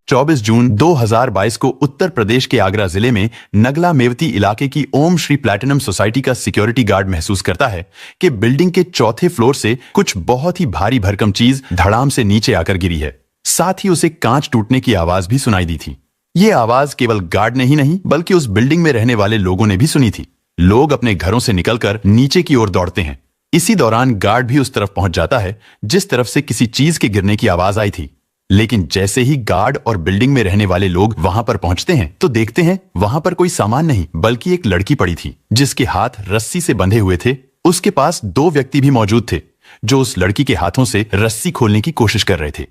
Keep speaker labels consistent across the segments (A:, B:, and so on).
A: 24 जून 2022 को उत्तर प्रदेश के आगरा जिले में नगला मेवती इलाके की ओम श्री प्लैटिनम सोसाइटी का सिक्योरिटी गार्ड महसूस करता है कि बिल्डिंग के चौथे फ्लोर से कुछ बहुत ही भारी भरकम चीज धड़ाम से नीचे आकर गिरी है। साथ ही उसे कांच टूटने की आवाज भी सुनाई दी थी। ये आवाज केवल गार्ड ने ही नहीं बल्कि उस बिल्डिंग में रहने वाले लोगों ने भी सुनी थी। लोग अपने घरों से निकलकर नीचे की ओर दौड़ते हैं। इसी दौरान गार्ड भी उस तरफ पहुंच जाता है जिस तरफ से किसी चीज के गिरने की आवाज आई थी। लेकिन जैसे ही गार्ड और बिल्डिंग में रहने वाले लोग वहां पर पहुंचते हैं तो देखते हैं वहां पर कोई सामान नहीं बल्कि एक लड़की पड़ी थी जिसके हाथ रस्सी से बंधे हुए थे। उसके पास 2 व्यक्ति भी मौजूद थे जो उस लड़की के हाथों से रस्सी खोलने की कोशिश कर रहे थे।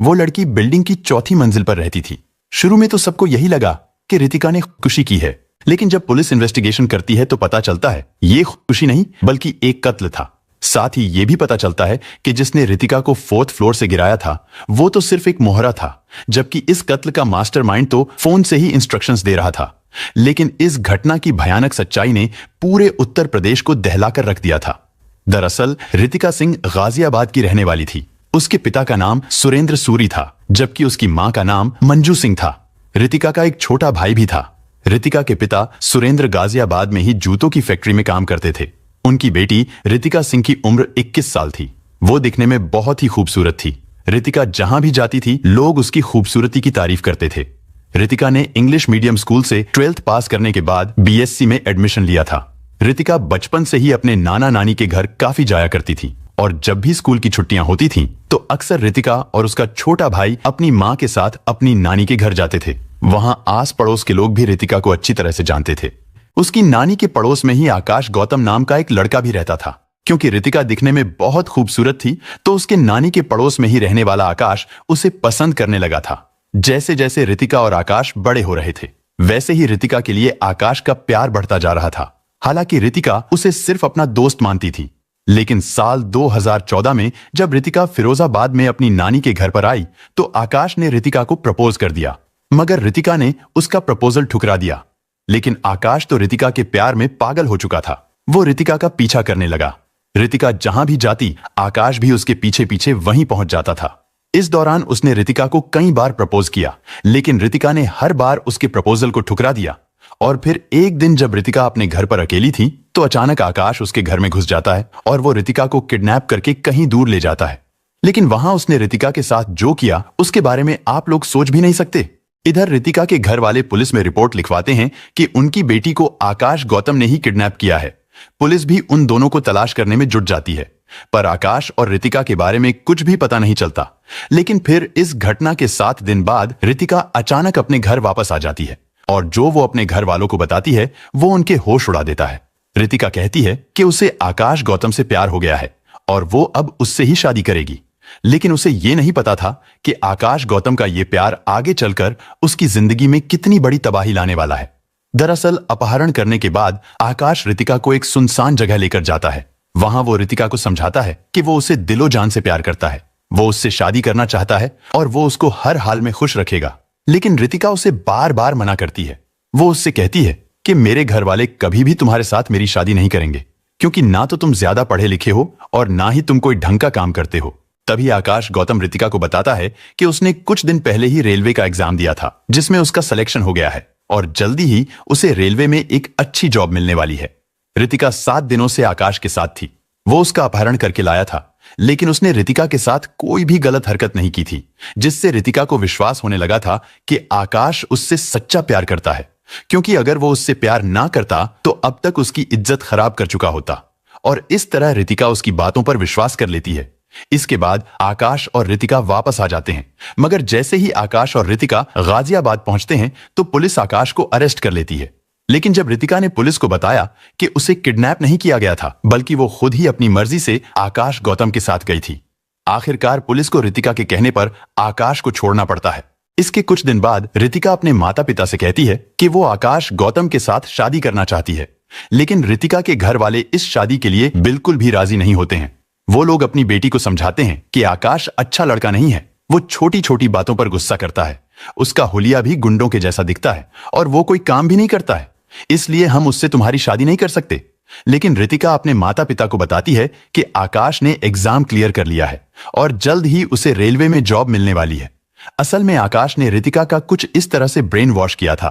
A: वो लड़की बिल्डिंग की चौथी मंजिल पर रहती थी। शुरू में तो सबको यही लगा कि रितिका ने खुशी की है, लेकिन जब पुलिस इन्वेस्टिगेशन करती है तो पता चलता है ये खुशी नहीं बल्कि एक कत्ल था। साथ ही यह भी पता चलता है कि जिसने रितिका को 4th फ्लोर से गिराया था वो तो सिर्फ एक मोहरा था, जबकि इस कत्ल का मास्टरमाइंड तो फोन से ही इंस्ट्रक्शंस दे रहा था। लेकिन इस घटना की भयानक सच्चाई ने पूरे उत्तर प्रदेश को दहलाकर रख दिया था। दरअसल रितिका सिंह गाजियाबाद की रहने वाली थी। उसके पिता का नाम सुरेंद्र सूरी था जबकि उसकी मां का नाम मंजू सिंह था। रितिका का एक छोटा भाई भी था। रितिका के पिता सुरेंद्र गाजियाबाद में ही जूतों की फैक्ट्री में काम करते थे। उनकी बेटी रितिका सिंह की उम्र 21 साल थी। वो दिखने में बहुत ही खूबसूरत थी। रितिका जहां भी जाती थी लोग उसकी खूबसूरती की तारीफ करते थे। रितिका ने इंग्लिश मीडियम स्कूल से 12th पास करने के बाद BSc में एडमिशन लिया था। रितिका बचपन से ही अपने नाना नानी के घर काफी जाया करती थी और जब भी स्कूल की छुट्टियां होती थीं तो अक्सर रितिका और उसका छोटा भाई अपनी मां के साथ अपनी नानी के घर जाते थे। वहां आस पड़ोस के लोग भी रितिका को अच्छी तरह से जानते थे। उसकी नानी के पड़ोस में ही आकाश गौतम नाम का एक लड़का भी रहता था। क्योंकि रितिका दिखने में बहुत खूबसूरत थी तो उसके नानी के पड़ोस में ही रहने वाला आकाश उसे पसंद करने लगा था। जैसे जैसे रितिका और आकाश बड़े हो रहे थे वैसे ही रितिका के लिए आकाश का प्यार बढ़ता जा रहा था। हालांकि रितिका उसे सिर्फ अपना दोस्त मानती थी। लेकिन साल 2014 में जब रितिका फिरोजाबाद में अपनी नानी के घर पर आई तो आकाश ने रितिका को प्रपोज कर दिया, मगर रितिका ने उसका प्रपोजल ठुकरा दिया। लेकिन आकाश तो रितिका के प्यार में पागल हो चुका था। वो रितिका का पीछा करने लगा। रितिका जहां भी जाती आकाश भी उसके पीछे पीछे वहीं पहुंच जाता था। इस दौरान उसने रितिका को कई बार प्रपोज किया, लेकिन रितिका ने हर बार उसके प्रपोजल को ठुकरा दिया। और फिर एक दिन जब रितिका अपने घर पर अकेली थी तो अचानक आकाश उसके घर में घुस जाता है और वो रितिका को किडनैप करके कहीं दूर ले जाता है। लेकिन वहां उसने रितिका के साथ जो किया उसके बारे में आप लोग सोच भी नहीं सकते। इधर रितिका के घर वाले पुलिस में रिपोर्ट लिखवाते हैं कि उनकी बेटी को आकाश गौतम ने ही किडनैप किया है। पुलिस भी उन दोनों को तलाश करने में जुट जाती है, पर आकाश और रितिका के बारे में कुछ भी पता नहीं चलता। लेकिन फिर इस घटना के 7 दिन बाद रितिका अचानक अपने घर वापस आ जाती है और जो वो अपने घर वालों को बताती है वो उनके होश उड़ा देता है। रितिका कहती है कि उसे आकाश गौतम से प्यार हो गया है और वो अब उससे ही शादी करेगी। लेकिन उसे ये नहीं पता था कि आकाश गौतम का ये प्यार आगे चलकर उसकी जिंदगी में कितनी बड़ी तबाही लाने वाला है। दरअसल अपहरण करने के बाद आकाश रितिका को एक सुनसान जगह लेकर जाता है। वहां वो रितिका को समझाता है कि वो उसे दिलो जान से प्यार करता है, वो उससे शादी करना चाहता है और वो उसको हर हाल में खुश रखेगा। लेकिन रितिका उसे बार बार मना करती है। वो उससे कहती है कि मेरे घर वाले कभी भी तुम्हारे साथ मेरी शादी नहीं करेंगे, क्योंकि ना तो तुम ज्यादा पढ़े लिखे हो और ना ही तुम कोई ढंग का काम करते हो। तभी आकाश गौतम रितिका को बताता है कि उसने कुछ दिन पहले ही रेलवे का एग्जाम दिया था जिसमें उसका सिलेक्शन हो गया है और जल्दी ही उसे रेलवे में एक अच्छी जॉब मिलने वाली है। रितिका 7 दिनों से आकाश के साथ थी। वो उसका अपहरण करके लाया था, लेकिन उसने रितिका के साथ कोई भी गलत हरकत नहीं की थी, जिससे रितिका को विश्वास होने लगा था कि आकाश उससे सच्चा प्यार करता है। क्योंकि अगर वो उससे प्यार ना करता तो अब तक उसकी इज्जत खराब कर चुका होता। और इस तरह रितिका उसकी बातों पर विश्वास कर लेती है। इसके बाद आकाश और रितिका वापस आ जाते हैं, मगर जैसे ही आकाश और रितिका गाजियाबाद पहुंचते हैं तो पुलिस आकाश को अरेस्ट कर लेती है। लेकिन जब रितिका ने पुलिस को बताया कि उसे किडनैप नहीं किया गया था बल्कि वो खुद ही अपनी मर्जी से आकाश गौतम के साथ गई थी, आखिरकार पुलिस को रितिका के कहने पर आकाश को छोड़ना पड़ता है। इसके कुछ दिन बाद रितिका अपने माता पिता से कहती है कि वो आकाश गौतम के साथ शादी करना चाहती है। लेकिन रितिका के घर वाले इस शादी के लिए बिल्कुल भी राजी नहीं होते हैं। वो लोग अपनी बेटी को समझाते हैं कि आकाश अच्छा लड़का नहीं है, वो छोटी छोटी बातों पर गुस्सा करता है, उसका हुलिया भी गुंडों के जैसा दिखता है और वो कोई काम भी नहीं करता है, इसलिए हम उससे तुम्हारी शादी नहीं कर सकते। लेकिन रितिका अपने माता पिता को बताती है कि आकाश ने एग्जाम क्लियर कर लिया है और जल्द ही उसे रेलवे में जॉब मिलने वाली है। असल में आकाश ने रितिका का कुछ इस तरह से ब्रेन वॉश किया था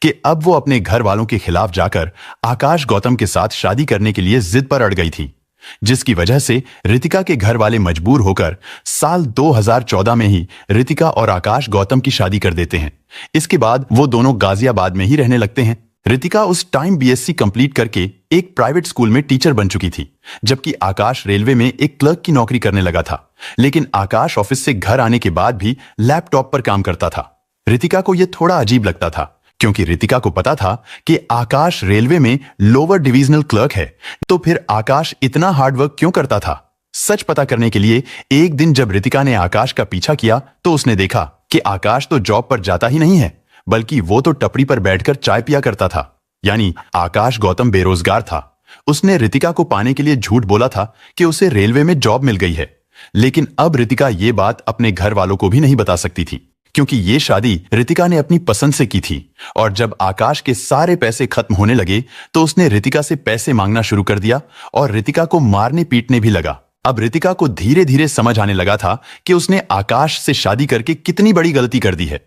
A: कि अब वो अपने घर वालों के खिलाफ जाकर आकाश गौतम के साथ शादी करने के लिए जिद पर अड़ गई थी, जिसकी वजह से रितिका के घर वाले मजबूर होकर साल 2014 में ही रितिका और आकाश गौतम की शादी कर देते हैं। इसके बाद वो दोनों गाजियाबाद में ही रहने लगते हैं। रितिका उस टाइम बीएससी कंप्लीट करके एक प्राइवेट स्कूल में टीचर बन चुकी थी, जबकि आकाश रेलवे में एक क्लर्क की नौकरी करने लगा था। लेकिन आकाश ऑफिस से घर आने के बाद भी लैपटॉप पर काम करता था। रितिका को यह थोड़ा अजीब लगता था, क्योंकि रितिका को पता था कि आकाश रेलवे में लोअर डिविजनल क्लर्क है, तो फिर आकाश इतना हार्डवर्क क्यों करता था। सच पता करने के लिए एक दिन जब रितिका ने आकाश का पीछा किया तो उसने देखा कि आकाश तो जॉब पर जाता ही नहीं है, बल्कि वो तो टपरी पर बैठकर चाय पिया करता था। यानी आकाश गौतम बेरोजगार था। उसने रितिका को पाने के लिए झूठ बोला था कि उसे रेलवे में जॉब मिल गई है। लेकिन अब रितिका ये बात अपने घर वालों को भी नहीं बता सकती थी, क्योंकि ये शादी रितिका ने अपनी पसंद से की थी। और जब आकाश के सारे पैसे खत्म होने लगे तो उसने रितिका से पैसे मांगना शुरू कर दिया और रितिका को मारने पीटने भी लगा। अब रितिका को धीरे धीरे समझ आने लगा था कि उसने आकाश से शादी करके कितनी बड़ी गलती कर दी है।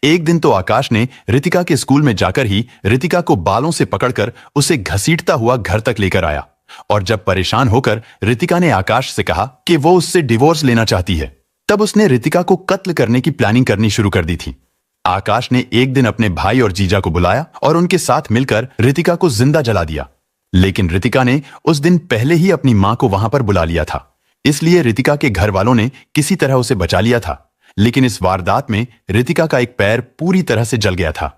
A: एक दिन तो आकाश ने रितिका के स्कूल में जाकर ही रितिका को बालों से पकड़कर उसे घसीटता हुआ घर तक लेकर आया। और जब परेशान होकर रितिका ने आकाश से कहा कि वो उससे डिवोर्स लेना चाहती है, तब उसने रितिका को कत्ल करने की प्लानिंग करनी शुरू कर दी थी। आकाश ने एक दिन अपने भाई और जीजा को बुलाया और उनके साथ मिलकर रितिका को जिंदा जला दिया। लेकिन रितिका ने उस दिन पहले ही अपनी मां को वहां पर बुला लिया था, इसलिए रितिका के घर वालों ने किसी तरह उसे बचा लिया था। लेकिन इस वारदात में रितिका का एक पैर पूरी तरह से जल गया था।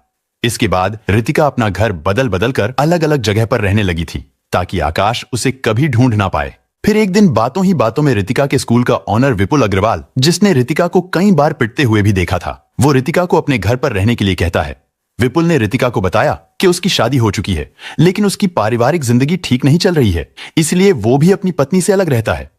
A: इसके बाद रितिका अपना घर बदल बदल कर अलग अलग जगह पर रहने लगी थी, ताकि आकाश उसे कभी ढूंढ ना पाए। फिर एक दिन बातों ही बातों में रितिका के स्कूल का ऑनर विपुल अग्रवाल, जिसने रितिका को कई बार पिटते हुए भी देखा था, वो रितिका को अपने घर पर रहने के लिए कहता है। विपुल ने रितिका को बताया कि उसकी शादी हो चुकी है, लेकिन उसकी पारिवारिक जिंदगी ठीक नहीं चल रही है, इसलिए वो भी अपनी पत्नी से अलग रहता है।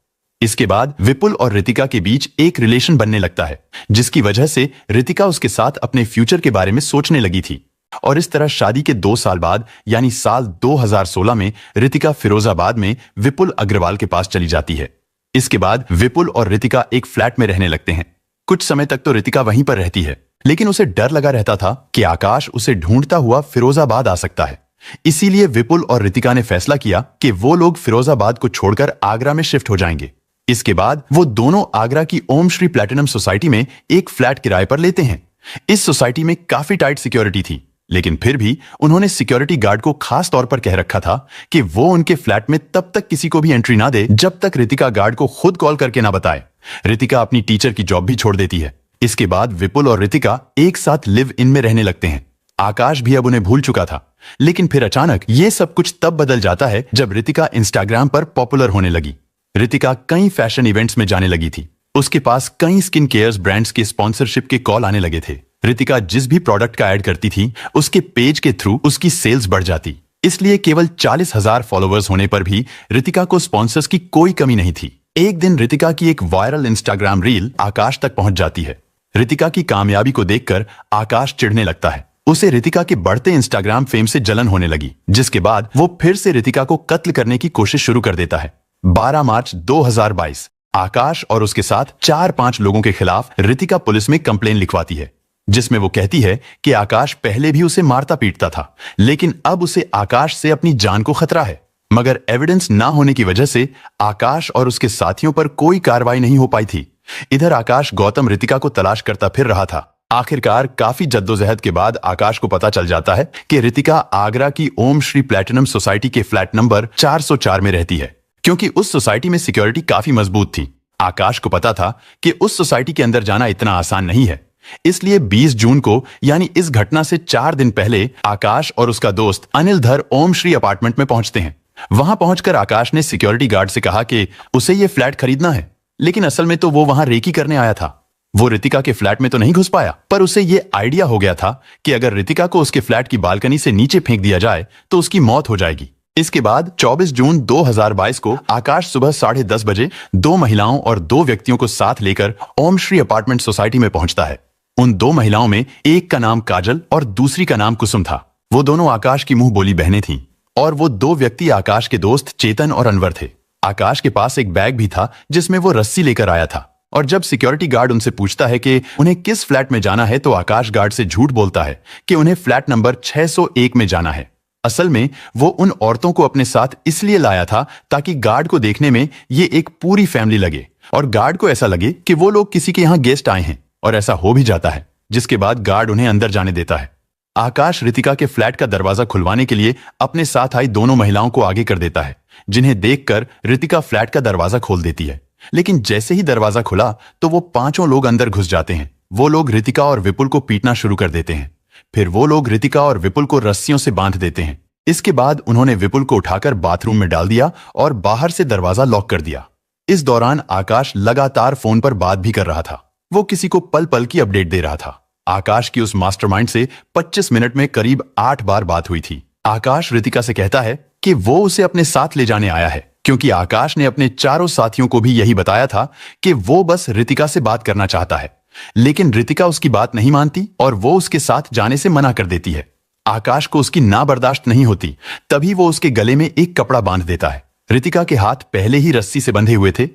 A: इसके बाद विपुल और रितिका के बीच एक रिलेशन बनने लगता है, जिसकी वजह से रितिका उसके साथ अपने फ्यूचर के बारे में सोचने लगी थी। और इस तरह शादी के 2 साल बाद यानी साल 2016 में रितिका फिरोजाबाद में विपुल अग्रवाल के पास चली जाती है। इसके बाद विपुल और रितिका एक फ्लैट में रहने लगते हैं। कुछ समय तक तो रितिका वहीं पर रहती है, लेकिन उसे डर लगा रहता था कि आकाश उसे ढूंढता हुआ फिरोजाबाद आ सकता है। इसीलिए विपुल और रितिका ने फैसला किया कि वो लोग फिरोजाबाद को छोड़कर आगरा में शिफ्ट हो जाएंगे। इसके बाद वो दोनों आगरा की ओम श्री प्लैटिनम सोसाइटी में एक फ्लैट किराए पर लेते हैं। इस सोसाइटी में काफी टाइट सिक्योरिटी थी, लेकिन फिर भी उन्होंने सिक्योरिटी गार्ड को खास तौर पर कह रखा था कि वो उनके फ्लैट में तब तक किसी को भी एंट्री ना दे जब तक रितिका गार्ड को खुद कॉल करके ना बताए। रितिका अपनी टीचर की जॉब भी छोड़ देती है। इसके बाद विपुल और रितिका एक साथ लिव इन में रहने लगते हैं। आकाश भी अब उन्हें भूल चुका था, लेकिन फिर अचानक ये सब कुछ तब बदल जाता है जब रितिका इंस्टाग्राम पर पॉपुलर होने लगी। रितिका कई फैशन इवेंट्स में जाने लगी थी। उसके पास कई स्किन केयर ब्रांड्स के स्पॉन्सरशिप के कॉल आने लगे थे। रितिका जिस भी प्रोडक्ट का ऐड करती थी, उसके पेज के थ्रू उसकी सेल्स बढ़ जाती। इसलिए केवल 40,000 फॉलोअर्स होने पर भी रितिका को स्पॉन्सर्स की कोई कमी नहीं थी। एक दिन रितिका की एक वायरल इंस्टाग्राम रील आकाश तक पहुंच जाती है। रितिका की कामयाबी को देखकर आकाश चिढ़ने लगता है। उसे रितिका के बढ़ते इंस्टाग्राम फेम से जलन होने लगी, जिसके बाद वो फिर से रितिका को कत्ल करने की कोशिश शुरू कर देता है। 12 मार्च 2022 आकाश और उसके साथ 4-5 लोगों के खिलाफ रितिका पुलिस में कंप्लेन लिखवाती है, जिसमें वो कहती है कि आकाश पहले भी उसे मारता पीटता था, लेकिन अब उसे आकाश से अपनी जान को खतरा है। मगर एविडेंस ना होने की वजह से आकाश और उसके साथियों पर कोई कार्रवाई नहीं हो पाई थी। इधर आकाश गौतम रितिका को तलाश करता फिर रहा था। आखिरकार काफी जद्दोजहद के बाद आकाश को पता चल जाता है कि रितिका आगरा की ओम श्री प्लैटिनम सोसाइटी के फ्लैट नंबर 404 में रहती है, क्योंकि उस सोसाइटी में सिक्योरिटी काफी मजबूत थी। आकाश को पता था कि उस सोसाइटी के अंदर जाना इतना आसान नहीं है, इसलिए 20 जून को यानी इस घटना से 4 दिन पहले आकाश और उसका दोस्त अनिल धर ओम श्री अपार्टमेंट में पहुंचते हैं। वहां पहुंचकर आकाश ने सिक्योरिटी गार्ड से कहा कि उसे यह फ्लैट खरीदना है, लेकिन असल में तो वो वहां रेकी करने आया था। वो रितिका के फ्लैट में तो नहीं घुस पाया, पर उसे यह आइडिया हो गया था कि अगर रितिका को उसके फ्लैट की बालकनी से नीचे फेंक दिया जाए तो उसकी मौत हो जाएगी। इसके बाद 24 जून 2022 को आकाश सुबह 10:30 बजे 2 महिलाओं और 2 व्यक्तियों को साथ लेकर ओम श्री अपार्टमेंट सोसाइटी में पहुंचता है। उन 2 महिलाओं में एक का नाम काजल और दूसरी का नाम कुसुम था। वो दोनों आकाश की मुंह बोली बहनें थीं, और वो 2 व्यक्ति आकाश के दोस्त चेतन और अनवर थे। आकाश के पास एक बैग भी था जिसमें वो रस्सी लेकर आया था। और जब सिक्योरिटी गार्ड उनसे पूछता है कि उन्हें किस फ्लैट में जाना है तो आकाश गार्ड से झूठ बोलता है कि उन्हें फ्लैट नंबर 601 में जाना है। असल में वो उन औरतों को अपने साथ इसलिए लाया था ताकि गार्ड को देखने में ये एक पूरी फैमिली लगे और गार्ड को ऐसा लगे कि वो लोग किसी के यहां गेस्ट आए हैं, और ऐसा हो भी जाता है, जिसके बाद गार्ड उन्हें अंदर जाने देता है। आकाश रितिका के फ्लैट का दरवाजा खुलवाने के लिए अपने साथ आई दोनों महिलाओं को आगे कर देता है, जिन्हें देखकर रितिका फ्लैट का दरवाजा खोल देती है। लेकिन जैसे ही दरवाजा खुला तो वो पांचों लोग अंदर घुस जाते हैं। वो लोग रितिका और विपुल को पीटना शुरू कर देते हैं। फिर वो लोग रितिका और विपुल को रस्सियों से बांध देते हैं। इसके बाद उन्होंने विपुल को उठाकर बाथरूम में डाल दिया और बाहर से दरवाजा लॉक कर दिया। इस दौरान आकाश लगातार फोन पर बात भी कर रहा था। वो किसी को पल पल की अपडेट दे रहा था। आकाश की उस मास्टरमाइंड से 25 मिनट में करीब 8 बार बात हुई थी। आकाश रितिका से कहता है कि वो उसे अपने साथ ले जाने आया है, क्योंकि आकाश ने अपने चारों साथियों को भी यही बताया था कि वो बस रितिका से बात करना चाहता है। लेकिन रितिका उसकी बात नहीं मानती और वो उसके साथ जाने से मना कर देती है। आकाश को उसकी ना बर्दाश्त नहीं होती। तभी वो उसके गले में एक कपड़ा बांध देता है। रितिका के हाथ पहले ही रस्सी से बंधे हुए थे।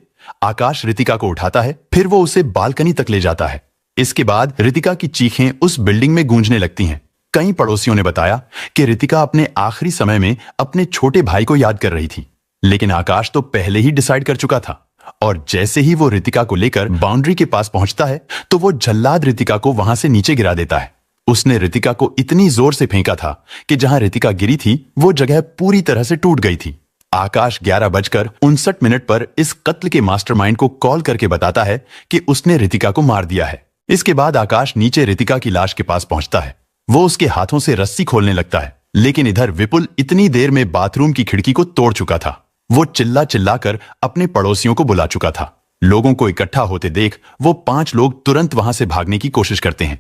A: आकाश रितिका को उठाता है, फिर वो उसे बालकनी तक ले जाता है। इसके बाद रितिका की चीखें उस बिल्डिंग में गूंजने लगती हैं। कई पड़ोसियों ने बताया कि रितिका अपने आखिरी समय में अपने छोटे भाई को याद कर रही थी। लेकिन आकाश तो पहले ही डिसाइड कर चुका था, और जैसे ही वो रितिका को लेकर बाउंड्री के पास पहुंचता है तो वो जल्लाद रितिका को वहां से नीचे गिरा देता है। उसने रितिका को इतनी जोर से फेंका था कि जहां रितिका गिरी थी वो जगह पूरी तरह से टूट गई थी। आकाश 11:59 पर इस कत्ल के मास्टरमाइंड को कॉल करके बताता है कि उसने रितिका को मार दिया है। इसके बाद आकाश नीचे रितिका की लाश के पास पहुंचता है। वो उसके हाथों से रस्सी खोलने लगता है, लेकिन इधर विपुल इतनी देर में बाथरूम की खिड़की को तोड़ चुका था। वो चिल्ला चिल्लाकर अपने पड़ोसियों को बुला चुका था। लोगों को इकट्ठा होते देख वो 5 लोग तुरंत वहां से भागने की कोशिश करते हैं,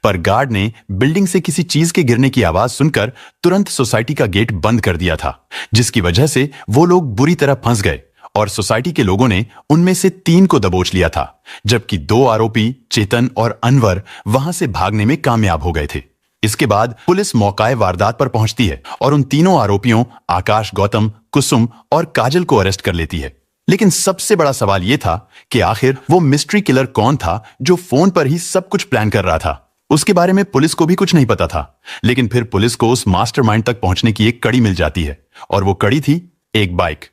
A: पर गार्ड ने बिल्डिंग से किसी चीज के गिरने की आवाज सुनकर तुरंत सोसाइटी का गेट बंद कर दिया था, जिसकी वजह से वो लोग बुरी तरह फंस गए और सोसाइटी के लोगों ने उनमें से 3 को दबोच लिया था, जबकि 2 आरोपी चेतन और अनवर वहां से भागने में कामयाब हो गए थे। इसके बाद पुलिस मौकाए वारदात पर पहुंचती है और उन तीनों आरोपियों आकाश, गौतम, कुसुम और काजल को अरेस्ट कर लेती है। लेकिन सबसे बड़ा सवाल यह था कि आखिर वो मिस्ट्री किलर कौन था जो फोन पर ही सब कुछ प्लान कर रहा था। उसके बारे में पुलिस को भी कुछ नहीं पता था। लेकिन फिर पुलिस को उस मास्टरमाइंड तक पहुंचने की एक कड़ी मिल जाती है, और वो कड़ी थी एक बाइक।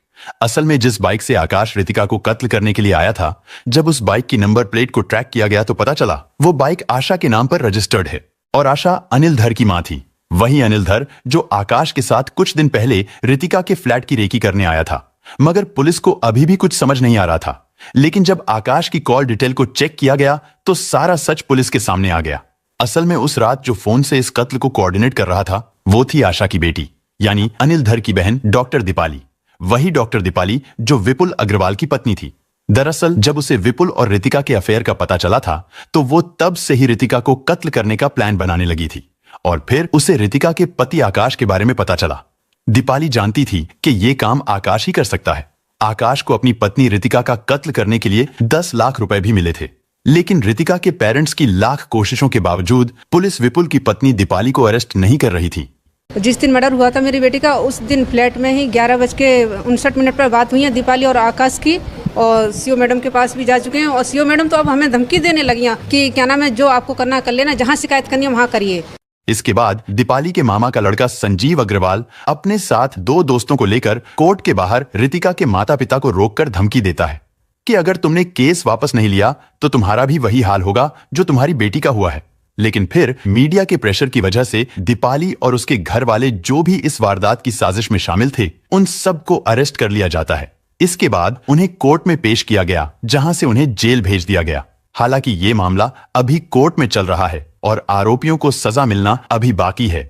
A: असल में जिस बाइक से आकाश रितिका को कत्ल करने के लिए आया था, जब उस बाइक की नंबर प्लेट को ट्रैक किया गया तो पता चला वो बाइक आशा के नाम पर रजिस्टर्ड है, और आशा अनिल धर की मां थी। वही अनिल धर जो आकाश के साथ कुछ दिन पहले रितिका के फ्लैट की रेकी करने आया था। मगर पुलिस को अभी भी कुछ समझ नहीं आ रहा था। लेकिन जब आकाश की कॉल डिटेल को चेक किया गया तो सारा सच पुलिस के सामने आ गया। असल में उस रात जो फोन से इस कत्ल को कोऑर्डिनेट कर रहा था वो थी आशा की बेटी, यानी अनिल धर की बहन डॉक्टर दीपाली। वही डॉक्टर दीपाली जो विपुल अग्रवाल की पत्नी थी। दरअसल जब उसे विपुल और रितिका के अफेयर का पता चला था तो वो तब से ही रितिका को कत्ल करने का प्लान बनाने लगी थी, और फिर उसे रितिका के पति आकाश के बारे में पता चला। दीपाली जानती थी कि ये काम आकाश ही कर सकता है। आकाश को अपनी पत्नी रितिका का कत्ल करने के लिए 10 लाख रुपए भी मिले थे। लेकिन रितिका के पेरेंट्स की लाख कोशिशों के बावजूद पुलिस विपुल की पत्नी दीपाली को अरेस्ट नहीं कर रही थी।
B: जिस दिन मर्डर हुआ था मेरी बेटी का, उस दिन फ्लैट में ही 11:59 पर बात हुई है दीपाली और आकाश की, और सीओ मैडम के पास भी जा चुके हैं। और सीओ मैडम तो अब हमें धमकी देने लगी हैं कि क्या नाम है, जो आपको करना कर लेना, जहां शिकायत करनी है वहां करिए।
A: इसके बाद दीपाली के मामा का लड़का संजीव अग्रवाल अपने साथ 2 दोस्तों को लेकर कोर्ट के बाहर रितिका के माता पिता को रोककर धमकी देता है कि अगर तुमने केस वापस नहीं लिया तो तुम्हारा भी वही हाल होगा जो तुम्हारी बेटी का हुआ है। लेकिन फिर मीडिया के प्रेशर की वजह से दीपाली और उसके घर वाले जो भी इस वारदात की साजिश में शामिल थे उन सबको अरेस्ट कर लिया जाता है। इसके बाद उन्हें कोर्ट में पेश किया गया, जहां से उन्हें जेल भेज दिया गया। हालांकि ये मामला अभी कोर्ट में चल रहा है और आरोपियों को सजा मिलना अभी बाकी है।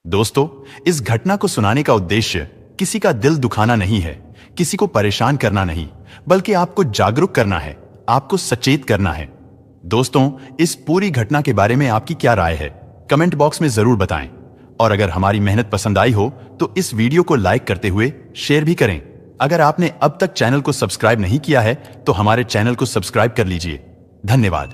A: दोस्तों, इस घटना को सुनाने का उद्देश्य किसी का दिल दुखाना नहीं है, किसी को परेशान करना नहीं, बल्कि आपको जागरूक करना है, आपको सचेत करना है। दोस्तों, इस पूरी घटना के बारे में आपकी क्या राय है, कमेंट बॉक्स में जरूर बताएं। और अगर हमारी मेहनत पसंद आई हो तो इस वीडियो को लाइक करते हुए शेयर भी करें। अगर आपने अब तक चैनल को सब्सक्राइब नहीं किया है तो हमारे चैनल को सब्सक्राइब कर लीजिए। धन्यवाद।